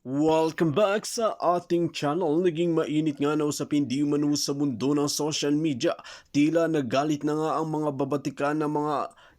Welcome back sa ating channel. Naging mainit nga na usapin di umano sa mundo ng social media. Tila nagalit na nga ang mga babatikan ng mga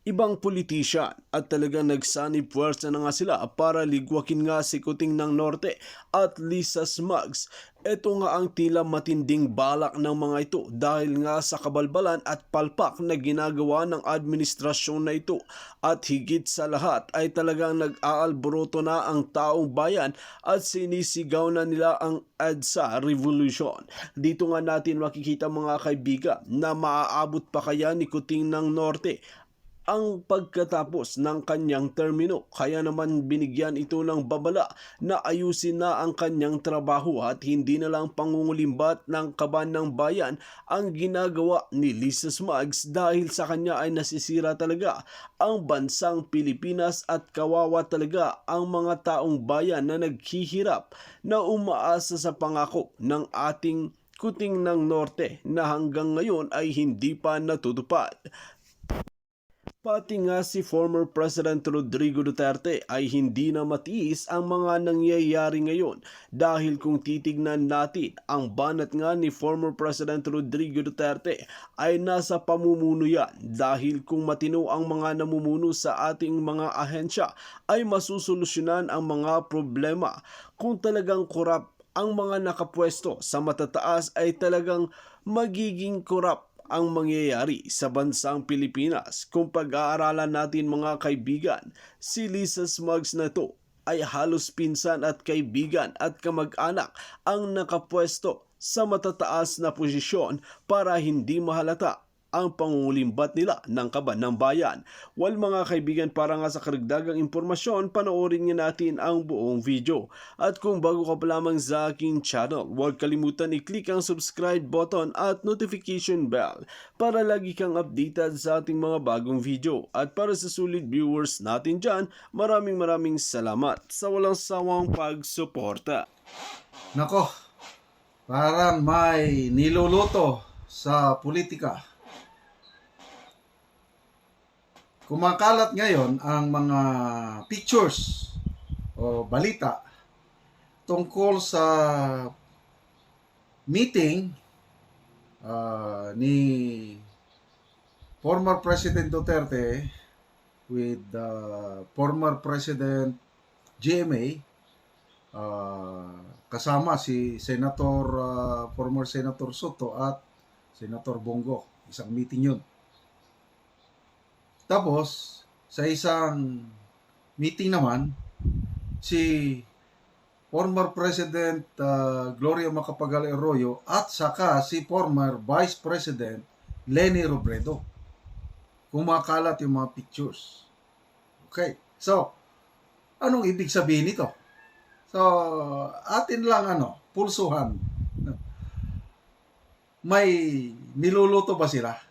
ibang politisyan at talagang nagsanib puwersa na nga sila para ligwakin nga si Kuting ng Norte at Lisa Smugs. Ito nga ang tila matinding balak ng mga ito dahil nga sa kabalbalan at palpak na ginagawa ng administrasyon na ito. At higit sa lahat ay talagang nag-aalboroto na ang taong bayan at sinisigaw na nila ang EDSA Revolution. Dito nga natin makikita mga kaibigan na maaabot pa kaya ni Kuting ng Norte ang pagkatapos ng kanyang termino. Kaya naman binigyan ito ng babala na ayusin na ang kanyang trabaho at hindi na lang pangungulimbat ng kaban ng bayan ang ginagawa ni Lisa Smugs dahil sa kanya ay nasisira talaga ang bansang Pilipinas at kawawa talaga ang mga taong bayan na naghihirap na umaasa sa pangako ng ating Kuting ng Norte na hanggang ngayon ay hindi pa natutupad. Pati nga si former President Rodrigo Duterte ay hindi na matiis ang mga nangyayari ngayon dahil kung titignan natin ang banat nga ni former President Rodrigo Duterte ay nasa pamumuno yan dahil kung matino ang mga namumuno sa ating mga ahensya ay masusolusyonan ang mga problema. Kung talagang korap ang mga nakapwesto sa matataas ay talagang magiging korap ang mangyayari sa bansang Pilipinas. Kung pag-aaralan natin mga kaibigan, si Lisa Smugs na to ay halos pinsan at kaibigan at kamag-anak ang nakapwesto sa matataas na posisyon para hindi mahalata ang pangungulimbat nila ng kaban ng bayan. Well mga kaibigan, para nga sa karagdagang impormasyon, panoorin nga natin ang buong video. At kung bago ka pa lamang sa aking channel, huwag kalimutan i-click ang subscribe button at notification bell para lagi kang updated sa ating mga bagong video. At para sa sulit viewers natin dyan, maraming salamat sa walang sawang pagsuporta. Nako, parang may niluluto sa politika. Kumakalat ngayon ang mga pictures o balita tungkol sa meeting ni former President Duterte with former President GMA, kasama si former Senator Soto at Senator Bongo. Isang meeting yun. Tapos, sa isang meeting naman, si former President Gloria Macapagal Arroyo at saka si former Vice President Leni Robredo. Kumakalat yung mga pictures. Okay. So, anong ibig sabihin nito? So, atin lang pulsuhan. May niluluto ba sila?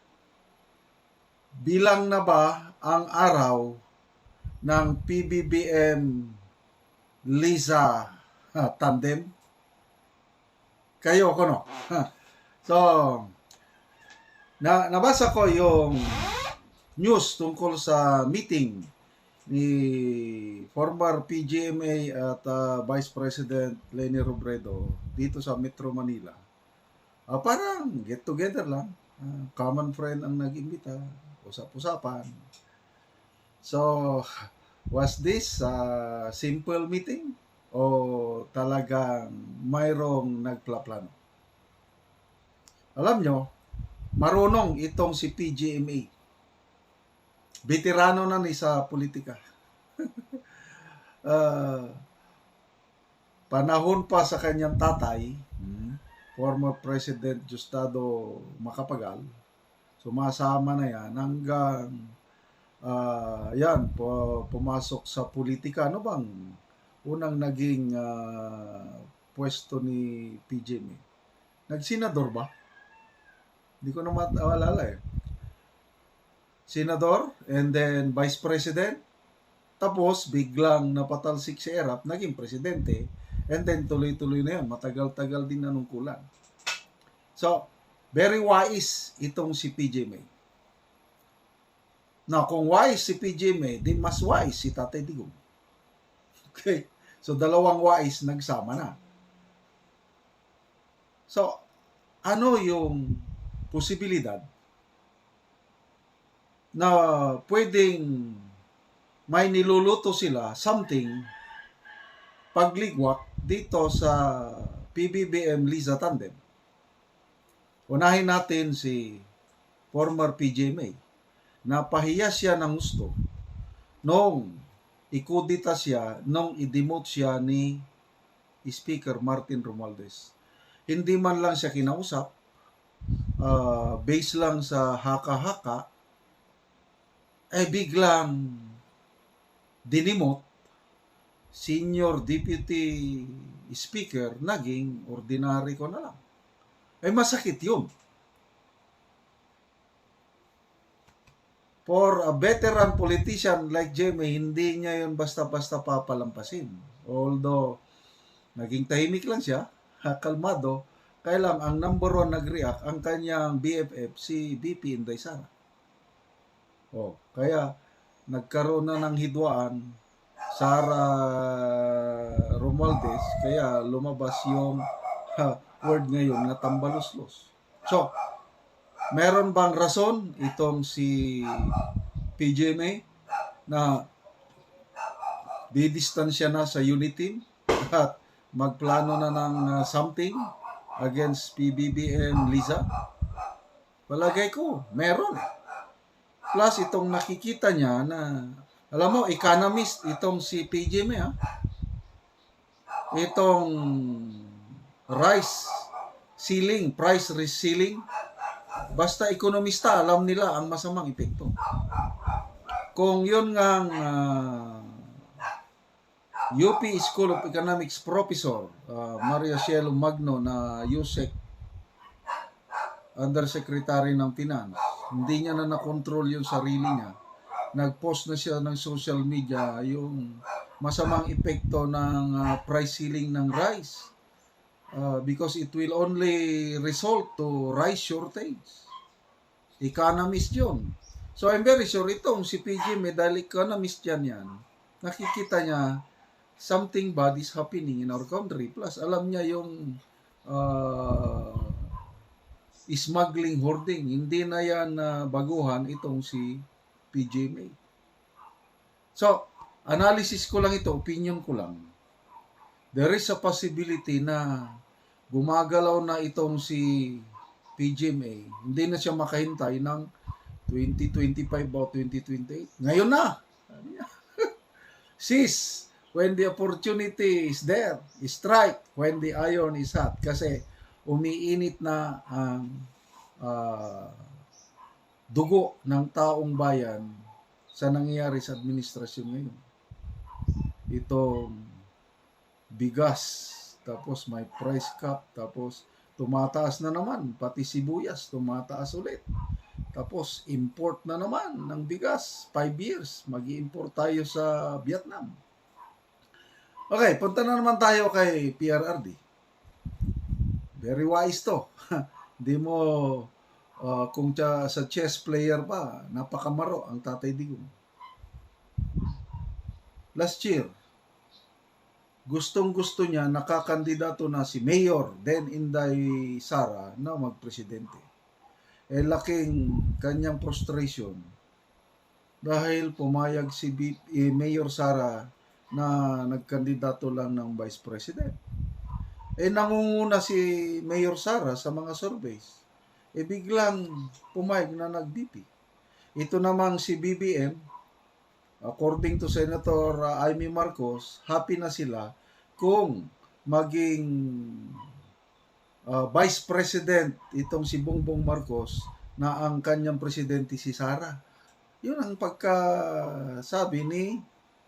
Bilang na ba ang araw ng PBBM Lisa tandem? Kayo ko no? So, nabasa ko yung news tungkol sa meeting ni former PGMA at Vice President Leni Robredo dito sa Metro Manila. Parang get together lang. Common friend ang nag-imbita. Usap-usapan. So, was this a simple meeting o talagang mayroong nagplaplano? Alam nyo, marunong itong si PGMA. Veterano na ni sa politika. Panahon pa sa kanyang tatay, former President Diosdado Macapagal, sumasama na yan hanggang pumasok sa politika. Ano bang unang naging pwesto ni PGMA? Nagsenador ba? Hindi ko na maalala eh. Senador and then Vice President. Tapos biglang napatalsik si Erap, naging presidente. And then tuloy-tuloy na yan. Matagal-tagal din nanungkulan. So, very wise itong si PGMA. Na kung wise si PGMA, di mas wise si Tatay Digong. Okay? So, dalawang wais nagsama na. So, ano yung posibilidad na pwedeng may niluluto sila something pagligwak dito sa PBBM Liza Tandem? Unahin natin si former PGMA. Napahiya siya ng gusto nung ikudita siya, nung i-demote siya ni Speaker Martin Romualdez. Hindi man lang siya kinausap, based lang sa haka-haka, biglang dinimot, senior deputy speaker, naging ordinary ko na lang. Masakit yun. For a veteran politician like Jeme, hindi niya yun basta-basta papalampasin. Although, naging tahimik lang siya, kalmado, kaya lang ang number one nag-react, ang kanyang BFF, si BP Inday Sara. Kaya nagkaroon na ng hidwaan, Sara Romualdez, kaya lumabas yung word ngayon na tambaluslos. So, meron bang rason itong si PGMA na didistansya na sa unity at magplano na ng something against PBBM Liza? Palagay ko, meron. Plus, itong nakikita niya na, alam mo, economist itong si PGMA, itong price ceiling, basta ekonomista, alam nila ang masamang epekto. Kung yun ngang UP School of Economics Professor Maria Cielo Magno na USEC Undersecretary ng Finance, hindi niya na nakontrol yung sarili niya. Nag-post na siya ng social media yung masamang epekto ng price ceiling ng rice. Because it will only result to rice shortage. Economist yun. So I'm very sure itong si PG, dahil economist yan, nakikita niya something bad is happening in our country. Plus alam niya yung smuggling, hoarding. Hindi na yan baguhan itong si PGMA. So, analysis ko lang ito, opinion ko lang. There is a possibility na gumagalaw na itong si PGMA. Hindi na siya makahintay ng 2025 o 2028. Ngayon na! Seize when the opportunity is there. Strike when the iron is hot. Kasi umiinit na ang dugo ng taong bayan sa nangyayari sa administrasyon ngayon. Itong bigas, tapos may price cap, tapos tumataas na naman, pati sibuyas, tumataas ulit. Tapos import na naman ng bigas, 5 years, mag-i-import tayo sa Vietnam. Okay, punta na naman tayo kay PRRD. Very wise to. Di mo, kung sa chess player pa, napakamaro ang Tatay Digong. Last year, gustong-gusto niya, nakakandidato na si Mayor then Inday Sara na magpresidente. Laking kanyang frustration dahil pumayag si Mayor Sara na nagkandidato lang ng Vice President. Nangunguna si Mayor Sara sa mga surveys. Biglang pumayag na nag-BP. Ito namang si BBM, according to Senator Amy Marcos, happy na sila kung maging Vice President itong si Bongbong Marcos na ang kanyang presidente si Sara. Yun ang pagkasabi ni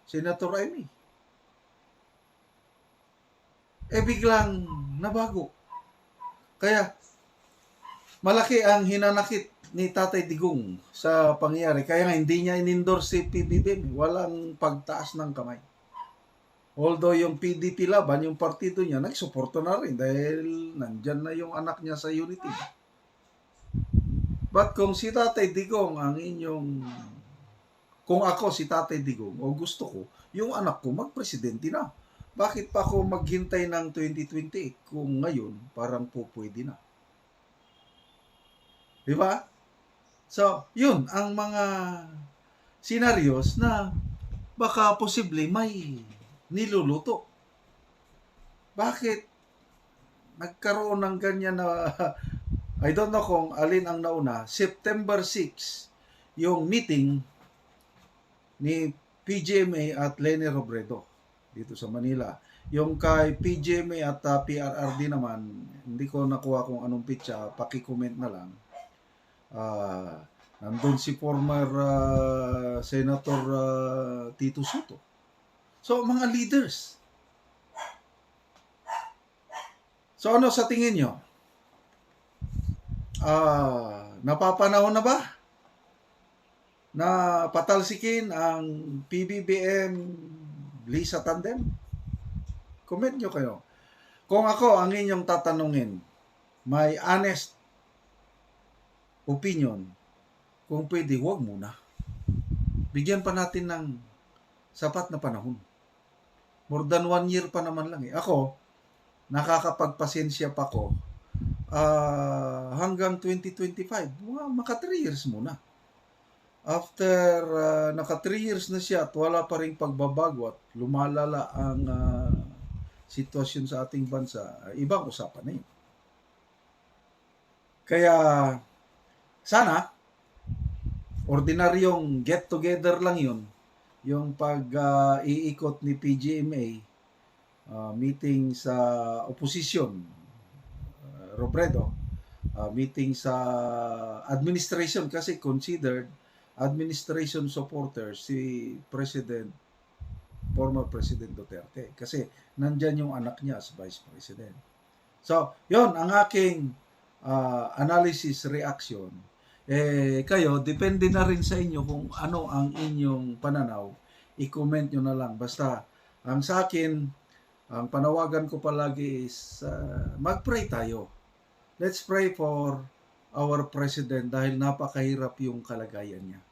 Senator Amy. Biglang nabago. Kaya malaki ang hinanakit ni Tatay Digong sa pangyayari. Kaya nga hindi niya in-endorse si PBBM. Walang pagtaas ng kamay. Although yung PDP laban, yung partido niya, nagsuporto na rin dahil nandyan na yung anak niya sa unity. But kung si Tatay Digong ang inyong, kung ako si Tatay Digong, o gusto ko, yung anak ko magpresidente na. bakit pa ako maghintay ng 2028 kung ngayon parang po pwede na? Di ba? So, yun ang mga scenarios na baka posible may niluluto. Bakit nagkaroon ng ganyan na I don't know kung alin ang nauna, September 6 yung meeting ni PGMA at Leni Robredo dito sa Manila. Yung kay PGMA at PRRD naman, hindi ko nakuha kung anong pitsa, paki-comment na lang. Nandun si former Senator Tito Soto. So, mga leaders. So, ano sa tingin nyo? Napapanahon na ba na patalsikin ang PBBM Lisa Tandem? Comment nyo kayo. Kung ako ang inyong tatanungin, may honest opinion, kung pwede, huwag muna. Bigyan pa natin ng sapat na panahon. More than 1 year pa naman lang eh. Ako, nakakapagpasensya pa ko hanggang 2025. Maka 3 years muna. After naka 3 years na siya at wala pa rin pagbabago at lumalala ang sitwasyon sa ating bansa, ibang usapan na yun. Kaya sana ordinaryong get together lang yun, yung pag-iikot ni PGMA, meeting sa opposition, Robredo, meeting sa administration kasi considered administration supporter si former President Duterte kasi nandyan yung anak niya as Vice President. So, yon ang aking analysis, reaction. Kayo, depende na rin sa inyo kung ano ang inyong pananaw. I-comment nyo na lang. Basta, ang sa akin, ang panawagan ko palagi is mag-pray tayo. Let's pray for our President dahil napakahirap yung kalagayan niya.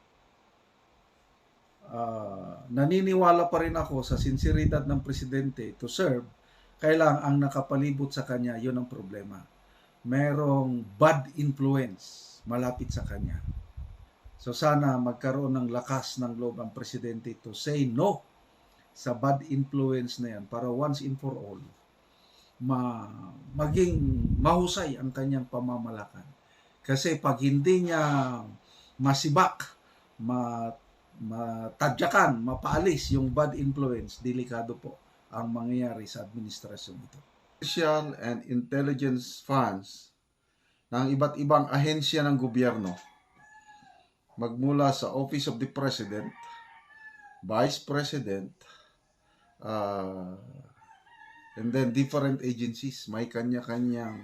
Naniniwala pa rin ako sa sinseridad ng Presidente to serve. Kailang ang nakapalibot sa kanya, yun ang problema. Merong bad influence malapit sa kanya. So sana magkaroon ng lakas ng loob ang Presidente to say no sa bad influence na yan para once and for all maging mahusay ang kanyang pamamalakan. Kasi pag hindi niya masibak, matadyakan, mapaalis yung bad influence, delikado po ang mangyayari sa administrasyon ito. Official and intelligence funds ng iba't ibang ahensya ng gobyerno, magmula sa Office of the President, Vice President, and then different agencies, may kanya-kanyang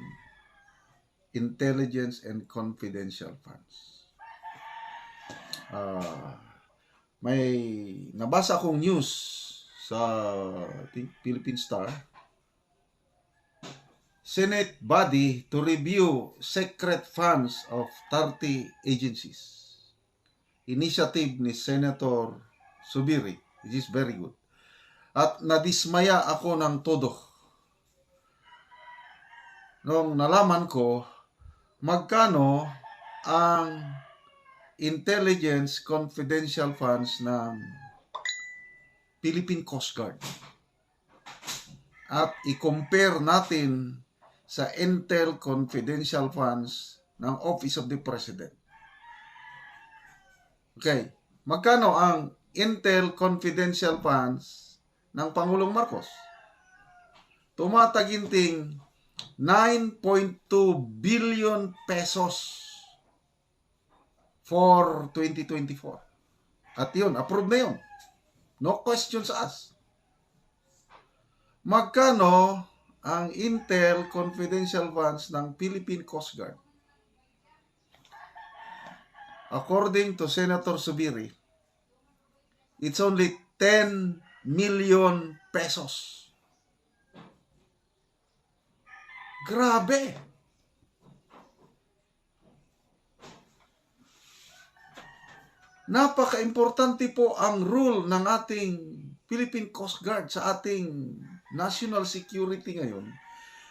intelligence and confidential funds. May nabasa akong news sa Philippine Star, Senate body to review secret funds of 30 agencies. Initiative ni Senator Subiri, which is very good. At nadismaya ako ng todo nung nalaman ko magkano ang intelligence confidential funds ng Philippine Coast Guard. At i-compare natin sa Intel confidential funds ng Office of the President. Okay, magkano ang Intel confidential funds ng Pangulong Marcos? Tumataginting 9.2 billion pesos for 2024. At yun, approved na yun. No questions asked. Magkano ang Intel confidential funds ng Philippine Coast Guard? According to Senator Subiri, it's only 10 million pesos. Grabe! Napaka-importante po ang role ng ating Philippine Coast Guard sa ating national security ngayon,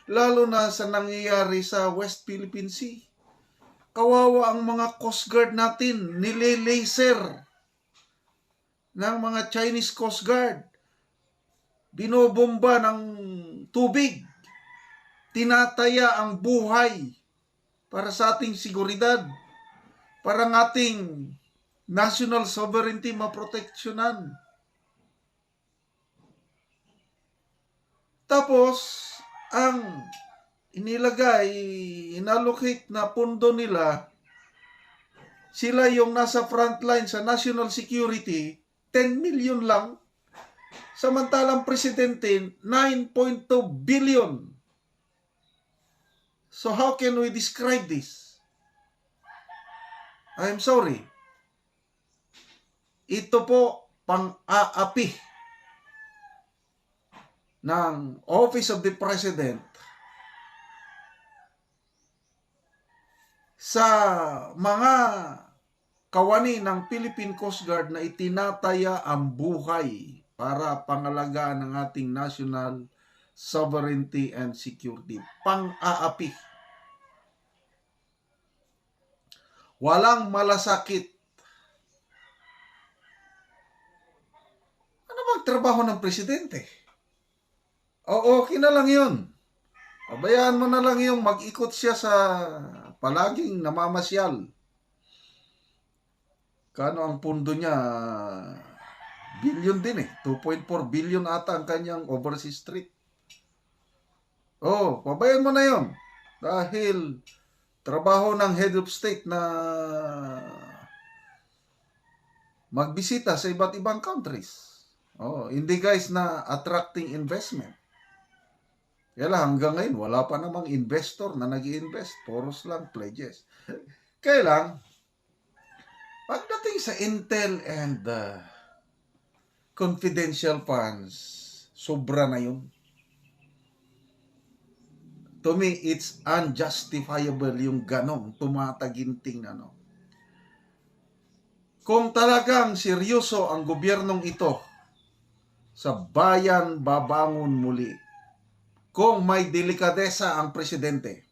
lalo na sa nangyayari sa West Philippine Sea. Kawawa ang mga Coast Guard natin, nile-laser ng mga Chinese Coast Guard. Binobomba ng tubig. Tinataya ang buhay para sa ating seguridad, para ng ating national sovereignty maproteksyonan. Tapos, ang inallocate na pondo nila, sila yung nasa frontline sa national security, 10 million lang. Samantalang presidente, 9.2 billion. So how can we describe this? I'm sorry. Ito po pang-aapi ng Office of the President sa mga kawani ng Philippine Coast Guard na itinataya ang buhay para pangalagaan ng ating national sovereignty and security. Pang-aapi. Walang malasakit. Ano bang trabaho ng presidente? O okay na lang yun. Pabayaan mo na lang yung mag-ikot siya sa palaging namamasyal. Kano ang pundo niya? Billion din eh. 2.4 billion ata ang kanyang overseas trip. Pabayaan mo na yun. Dahil trabaho ng head of state na magbisita sa iba't ibang countries. Hindi guys na attracting investment. Kaya lang hanggang ngayon, wala pa namang investor na nag-i-invest. Poros lang pledges. Kaya lang, pagdating sa intel and confidential funds, sobra na yun. To me, it's unjustifiable yung ganong tumataginting na no. Kung talagang seryoso ang gobyernong ito, sa bayan babangon muli. Kung may delikadesa ang presidente,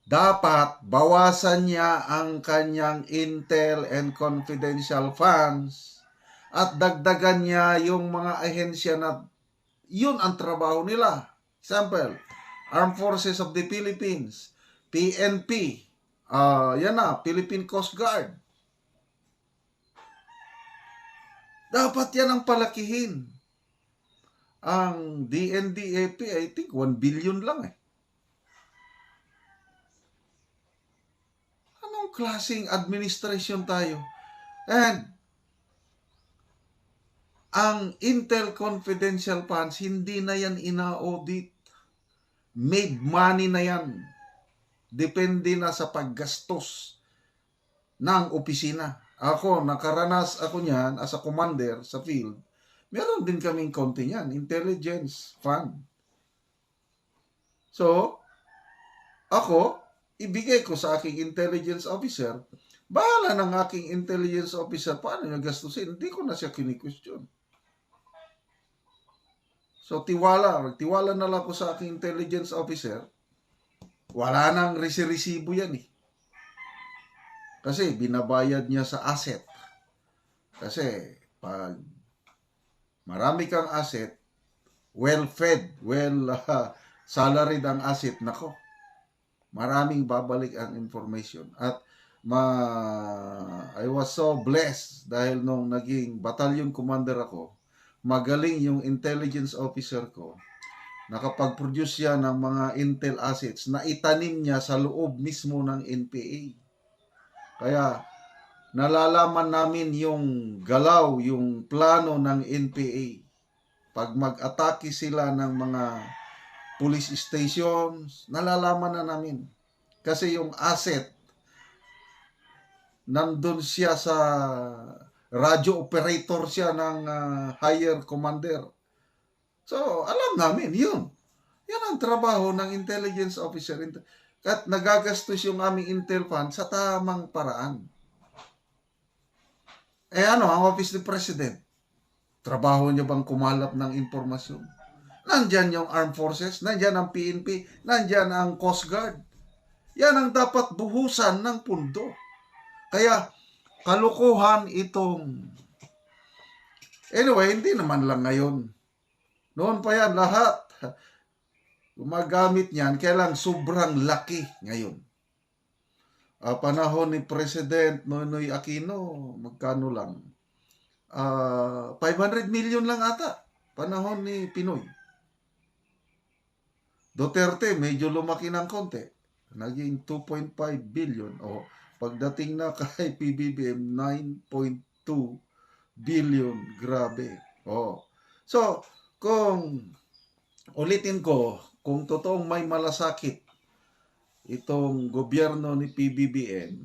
dapat bawasan niya ang kanyang intel and confidential funds at dagdagan niya yung mga ahensya na yun ang trabaho nila. Example, Armed Forces of the Philippines, PNP, Philippine Coast Guard. Dapat yan ang palakihin. Ang DNDAP, I think, 1 billion lang eh. Anong klaseng administration tayo? And ang Intel Confidential Funds, hindi na yan ina-audit. Made money na yan. Depende na sa paggastos ng opisina. Nakaranas ako niyan as a commander sa field. Meron din kaming konti niyan, intelligence fund. So, ako, ibigay ko sa aking intelligence officer, bahala ng aking intelligence officer, paano niya gastusin? Hindi ko na siya kini-question. So, tiwala na lang ako sa aking intelligence officer, wala nang resibo yan eh. Kasi binabayad niya sa asset. Kasi, pag marami kang asset, well-fed, salaried ang asset, nako, maraming babalik ang information. At I was so blessed dahil nung naging battalion commander ako, magaling yung intelligence officer ko. Nakapag-produce siya ng mga intel assets na itanim niya sa loob mismo ng NPA. Kaya nalalaman namin yung galaw, yung plano ng NPA. Pag mag-atake sila ng mga police stations, nalalaman na namin. Kasi yung asset, nandun siya sa radio operator siya ng higher commander. So, alam namin, yun. Yan ang trabaho ng intelligence officer. At nagagastos yung aming intel fund sa tamang paraan. Ang Office of the President, trabaho niya bang kumalap ng impormasyon? Nandyan yung Armed Forces, nandyan ang PNP, nandyan ang Coast Guard. Yan ang dapat buhusan ng pundo. Kaya, kalukuhan itong... Anyway, hindi naman lang ngayon. Noon pa yan, lahat. Gumagamit niyan, kaya lang sobrang laki ngayon. Panahon ni President Noynoy Aquino, magkano lang? 500 million lang ata. Panahon ni Pinoy. Duterte, medyo lumaki ng konti. Naging 2.5 billion. O, pagdating na kay PBBM, 9.2 billion. Grabe. O. So, kung ulitin ko, kung totoong may malasakit itong gobyerno ni PBBM,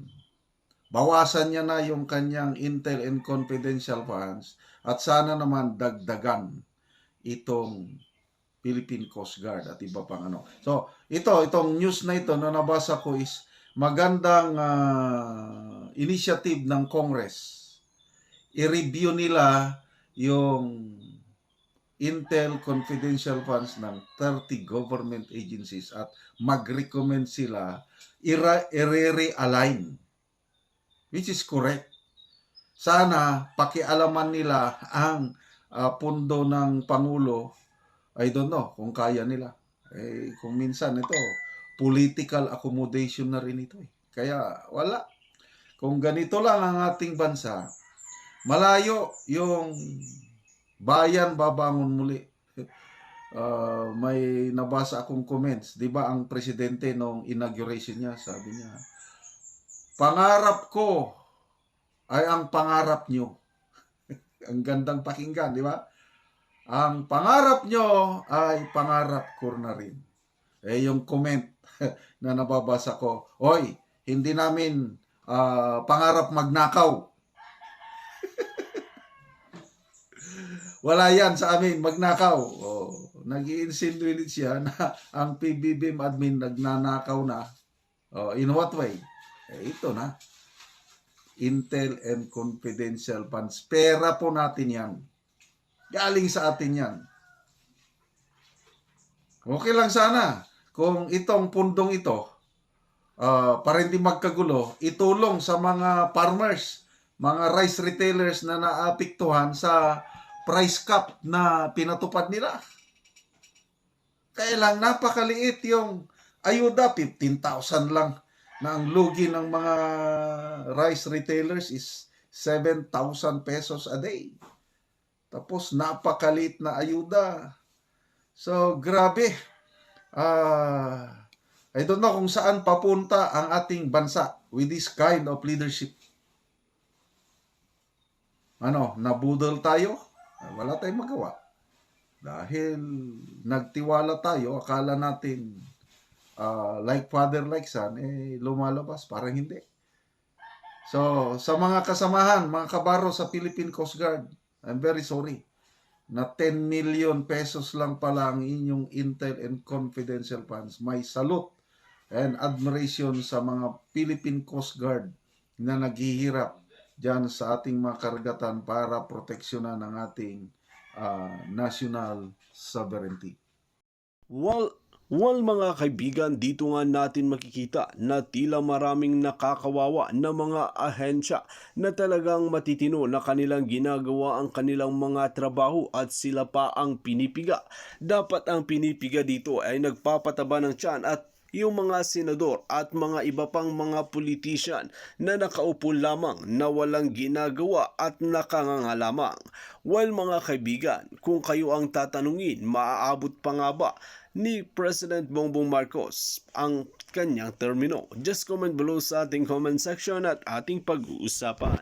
bawasan niya na yung kanyang intel and confidential funds at sana naman dagdagan itong Philippine Coast Guard at iba pang ano. So, itong news na ito na nabasa ko is magandang initiative ng Congress. I-review nila yung intel confidential funds ng 30 government agencies at mag-recommend sila i-realign, which is correct. Sana pakialaman nila ang pundo ng Pangulo. I don't know kung kaya nila. Kung minsan ito, political accommodation na rin ito. Kaya wala. Kung ganito lang ang ating bansa, malayo yung bayan babangon muli. May nabasa akong comments. Di ba ang presidente nung inauguration niya, sabi niya, pangarap ko ay ang pangarap nyo. Ang gandang pakinggan, di ba? Ang pangarap nyo ay pangarap ko na rin. Yung comment na nababasa ko, oy, hindi namin pangarap magnakaw. Wala yan sa amin, magnakaw. Nag-i-insinuate siya na ang PBBM admin nagnanakaw na. In what way? Ito na. Intel and confidential funds. Pera po natin yan. Galing sa atin yan. Okay lang sana kung itong pundong ito, para hindi magkagulo, itulong sa mga farmers, mga rice retailers na naapektuhan sa price cap na pinatupad nila. Kaya lang napakaliit yung ayuda, 15,000 lang na ang lugi ng mga rice retailers is 7,000 pesos a day. Tapos napakaliit na ayuda. So grabe. I don't know kung saan papunta ang ating bansa with this kind of leadership. Nabudol tayo? Wala tayong magawa. Dahil nagtiwala tayo, akala natin like father, like son, lumalabas. Parang hindi. So, sa mga kasamahan, mga kabaro sa Philippine Coast Guard, I'm very sorry na 10 million pesos lang pala ang inyong intel and confidential funds. May salute and admiration sa mga Philippine Coast Guard na naghihirap dyan sa ating mga karagatan para proteksyonan ang ating national sovereignty. Well, mga kaibigan, dito nga natin makikita na tila maraming nakakawawa na mga ahensya na talagang matitino na kanilang ginagawa ang kanilang mga trabaho at sila pa ang pinipiga. Dapat ang pinipiga dito ay nagpapataba ng tiyan at yung mga senador at mga iba pang mga politician na nakaupo lamang na walang ginagawa at nakanganga lamang. Well, mga kaibigan, kung kayo ang tatanungin, maaabot pa nga ba ni President Bongbong Marcos ang kanyang termino? Just comment below sa ating comment section at ating pag-uusapan.